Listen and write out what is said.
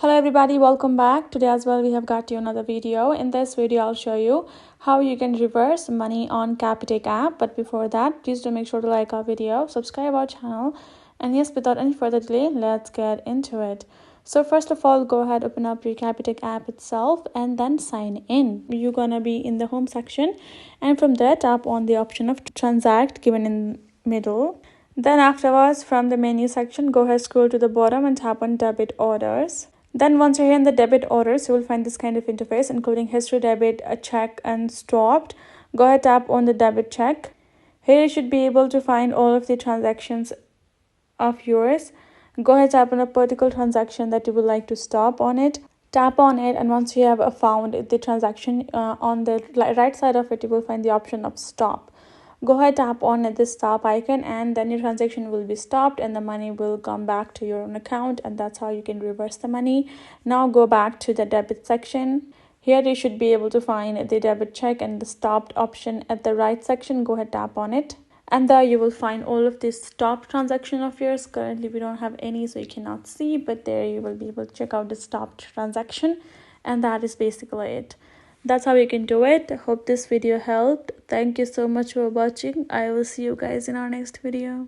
Hello everybody, welcome back. Today as well we have got you another video. In this video I'll show you how you can reverse money on Capitec app. But before that, please do make sure to like our video, subscribe our channel, and yes, without any further delay, let's get into it. So first of all, go ahead, open up your Capitec app itself and then sign in. You're gonna be in the home section, and from there tap on the option of Transact given in middle. Then afterwards, from the menu section, go ahead, scroll to the bottom and tap on Debit Orders. Then once you're here in the Debit Orders, you will find this kind of interface including history, debit, a check, and stopped. Go ahead, tap on the Debit Check. Here you should be able to find all of the transactions of yours. Go ahead, tap on a particular transaction that you would like to stop on it. Tap on it, and once you have found the transaction, on the right side of it, you will find the option of stop. Go ahead, tap on this stop icon, and then your transaction will be stopped and the money will come back to your own account, and that's how you can reverse the money. Now go back to the debit section. Here you should be able to find the debit check and the stopped option at the right section. Go ahead, tap on it, and there you will find all of this stopped transaction of yours. Currently we don't have any, so you cannot see, but there you will be able to check out the stopped transaction, and that is basically it. That's how you can do it. I hope this video helped. Thank you so much for watching. I will see you guys in our next video.